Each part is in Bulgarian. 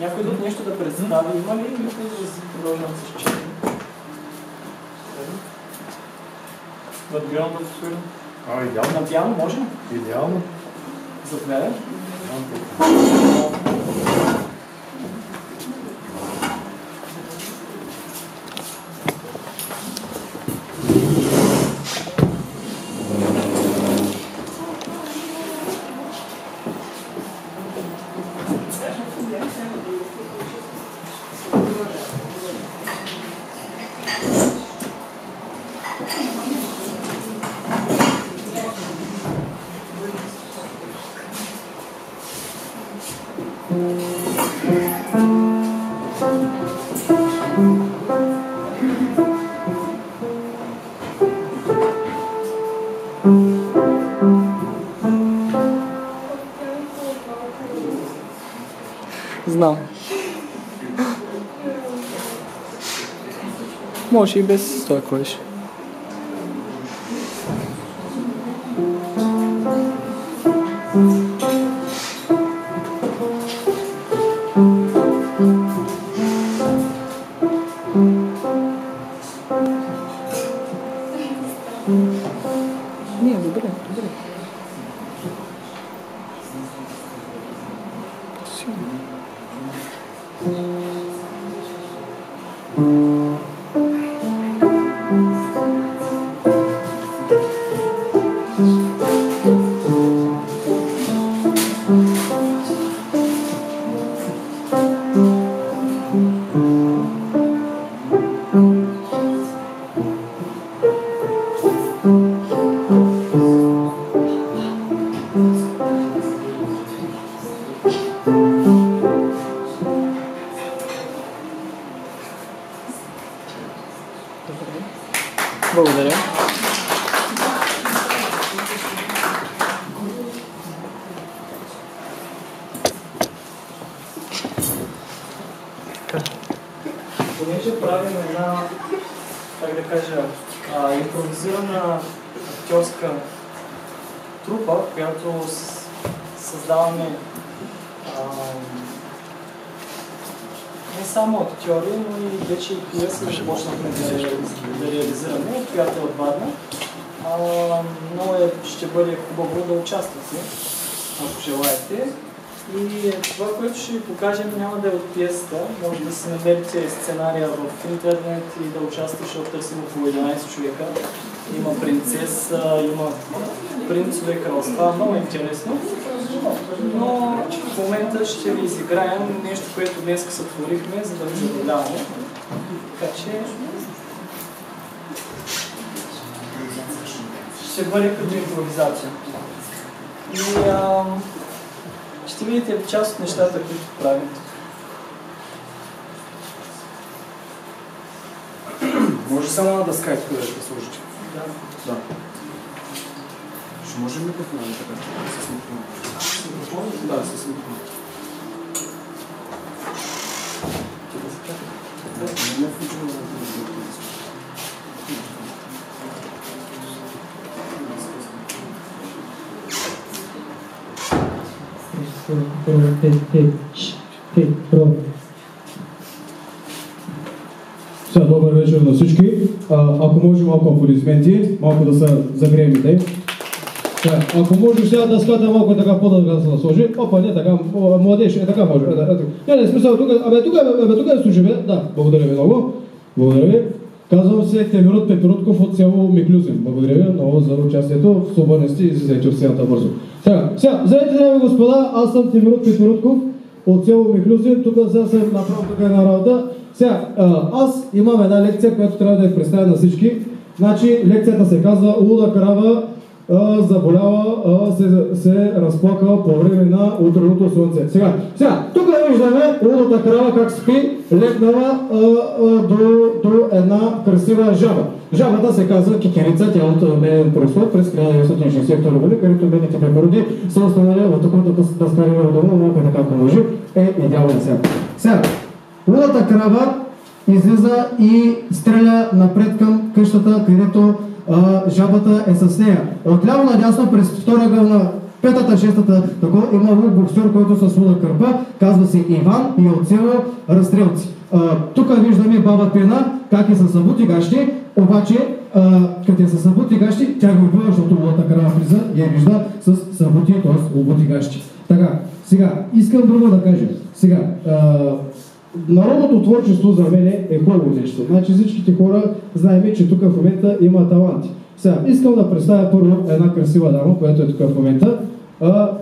Някой друг нещо да представи? Има ли? Или да продължим с четене? Надгрявам да се идеално. На пиано може? Идеално. Заповядай. Знам. Може и без това клавиш. Не, добре, добре. Благодаря. Понеже правим една, как да кажа, импровизирана актьорска трупа, която създаваме не само актьори, но и вече и пиеса започнахме да реализираме, която е отвадна. Много ще бъде хубаво да участвате, ако желаете. И това, което ще ви покажем, няма да е от пиесата. Може да си намерите сценария в интернет и да участвате, защото търсим около 11 човека. Има принцеса, има принцове, кралства, много интересно. Но в момента ще ви изиграем нещо, което днес сътворихме, за да ви забавляваме. Така че ще бъде като импровизация. И ще видите част от нещата, които правим тук. Може само на дъска тук да сложите. Да. Ще може ли микрофона така? С микрофона? Да, с микрофона. Сега, добър вечер на всички. Ако може малко аплодисменти, малко да се загреем идеи. Ако може сега да ската малко така по-дълга да се сложи. Опа, не така, младеж, така може. Не, смисъл, тук е служи, бе. Да, благодаря ви много. Благодаря ви. Казвам се Темирот Пеперутков от село Миклюзин. Благодаря ви много за участието. Свободни сте и излизайте от сцената бързо. Сега, здравейте, дами господа, аз съм Темирот Пеперутков от село Миклюзин. Тук сега съм направо тук една работа. Сега, аз имам една лекция, която трябва да я представя на всички. Значи, лекцията се казва Луда крава заболява, се разплака по време на утреното слънце. Сега, тук виждаме лудата крава как спи, легнала до една красива жаба. Жабата се казва кикерица, тя от меден произход през 1962 година, където медните препороди са останали в такова дъскарево дома, малко така ако може, идеален сега. Сега, лудата крава излиза и стреля напред към къщата, където жабата е с нея. Отляво надясно през втора гълна Петата, шестата, такова има боксер, който с луда кърпа, казва се Иван и от село Разстрелци. Тук виждаме баба Пена, как е със събути гащи, обаче като е със събути гащи, тя го убива, защото лудата крава влиза и я вижда с събути, т.е. обути гащи. Така, сега, искам друго да кажа. Сега, народното творчество за мен е хубаво нещо. Значи всичките хора знаем, че тук в момента има таланти. Сега, искам да представя първо една красива дама, която е тук в момента.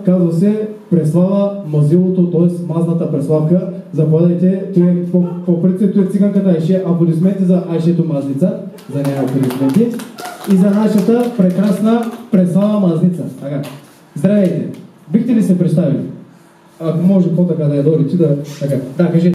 Казва се Преслава Мазилото, т.е. мазната Преславка. Заповядайте, по принцип той е циганката Айше. Аплодисменти за Айшето Мазница. За нея аплодисменти. И за нашата прекрасна Преслава Мазница. Така. Здравейте! Бихте ли се представили? Ако може по-така да я дойдете да... Така. Да, кажете.